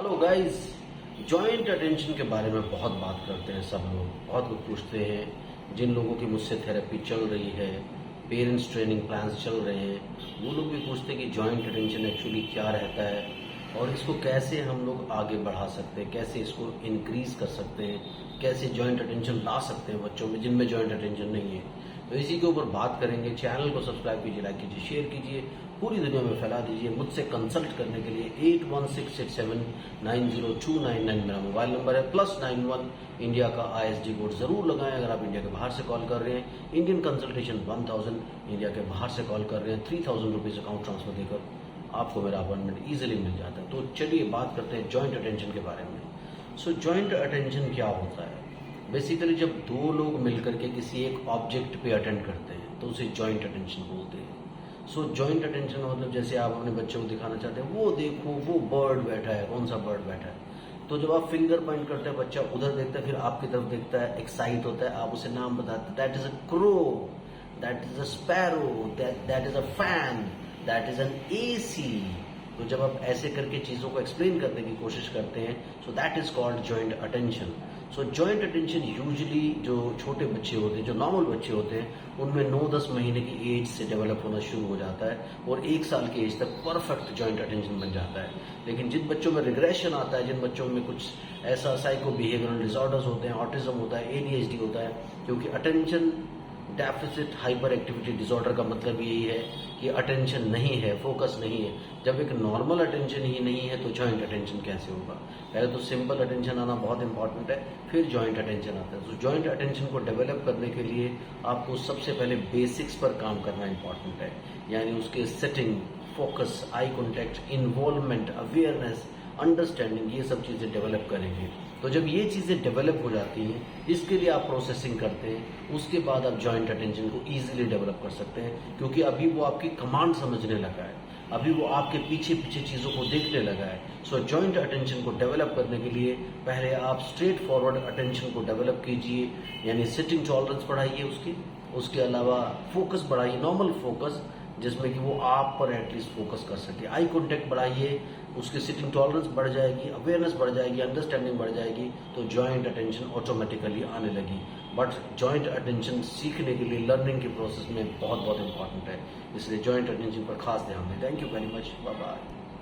Hello guys. Joint attention के बारे में बहुत बात करते हैं सब लोग, बहुत कुछ पूछते हैं। जिन लोगों की मुझसे थेरेपी चल रही है, पेरेंट्स ट्रेनिंग प्लान्स चल रहे हैं, वो लोग भी पूछते हैं कि जॉइंट अटेंशन एक्चुअली क्या रहता है और इसको कैसे हम लोग आगे बढ़ा सकते हैं, कैसे इसको इंक्रीज कर सकते हैं, कैसे जॉइंट अटेंशन ला सकते हैं बच्चों में जिनमें जॉइंट अटेंशन नहीं है। तो इसी के ऊपर बात करेंगे। चैनल को सब्सक्राइब कीजिए, लाइक कीजिए, शेयर कीजिए, पूरी दुनिया में फैला दीजिए। मुझसे कंसल्ट करने के लिए 8168790299 मेरा मोबाइल नंबर है, +91 इंडिया का ISD कोड जरूर लगाएं अगर आप इंडिया के बाहर से कॉल कर रहे हैं। इंडियन कंसल्टेशन 1000, इंडिया के बाहर से कॉल कर रहे हैं 3000 रुपीज अकाउंट ट्रांसफर देकर आपको मेरा अपॉइंटमेंट इजीली मिल जाता है। तो चलिए बात करते हैं जॉइंट अटेंशन के बारे में। सो जॉइंट अटेंशन क्या होता है? बेसिकली जब दो लोग मिलकर के किसी एक ऑब्जेक्ट पे अटेंड करते हैं तो उसे जॉइंट अटेंशन बोलते हैं। सो जॉइंट अटेंशन मतलब जैसे आप अपने बच्चों को दिखाना चाहते हैं, वो देखो वो बर्ड बैठा है, कौन सा बर्ड बैठा है। तो जब आप फिंगर पॉइंट करते हैं, बच्चा उधर देखता है, फिर आपकी तरफ देखता है, एक्साइट होता है, आप उसे नाम बताते हैं, that is a crow, that is a sparrow, that is a fan, that is an AC। तो जब आप ऐसे करके चीजों को एक्सप्लेन करने की कोशिश करते हैं, so that is called joint attention. So joint attention usually जो छोटे बच्चे होते हैं, जो नॉर्मल बच्चे होते हैं, उनमें 9-10 महीने की एज से डेवलप होना शुरू हो जाता है और 1 साल की एज तक परफेक्ट जॉइंट अटेंशन बन जाता है। लेकिन जिन बच्चों में रिग्रेशन आता है, जिन बच्चों में कुछ ऐसा साइको बिहेवियरल डिसऑर्डर्स होते हैं, ऑटिज्म होता है, ADHD होता है, क्योंकि attention deficit hyper activity disorder का मतलब यही है कि अटेंशन नहीं है, फोकस नहीं है। जब एक नॉर्मल अटेंशन ही नहीं है तो जॉइंट अटेंशन कैसे होगा? पहले तो सिंपल अटेंशन आना बहुत इंपॉर्टेंट है, फिर जॉइंट अटेंशन आता है। तो जॉइंट अटेंशन को डेवलप करने के लिए आपको सबसे पहले बेसिक्स पर काम करना इंपॉर्टेंट है, यानी उसके setting, focus, eye contact, involvement, awareness, understanding, ये सब चीजें डेवलप करेंगे। तो जब ये चीजें डेवलप हो जाती हैं, इसके लिए आप प्रोसेसिंग करते हैं, उसके बाद आप जॉइंट अटेंशन को इजीली डेवलप कर सकते हैं, क्योंकि अभी वो आपकी कमांड समझने लगा है, अभी वो आपके पीछे पीछे चीजों को देखने लगा है। सो जॉइंट अटेंशन को डेवलप करने के लिए पहले आप स्ट्रेट फॉरवर्ड अटेंशन को डेवलप कीजिए, यानी सिटिंग टॉलरेंस बढ़ाइए उसके अलावा फोकस बढ़ाइए, नॉर्मल फोकस जिसमें कि वो आप पर एटलीस्ट फोकस कर सके। आई कॉन्टेक्ट बढ़ाइए, उसकी सिटिंग टॉलरेंस बढ़ जाएगी, अवेयरनेस बढ़ जाएगी, अंडरस्टैंडिंग बढ़ जाएगी, तो जॉइंट अटेंशन ऑटोमेटिकली आने लगी। बट जॉइंट अटेंशन सीखने के लिए लर्निंग के प्रोसेस में बहुत बहुत इंपॉर्टेंट है, इसलिए जॉइंट अटेंशन पर खास ध्यान दें। Thank you very much, bye bye.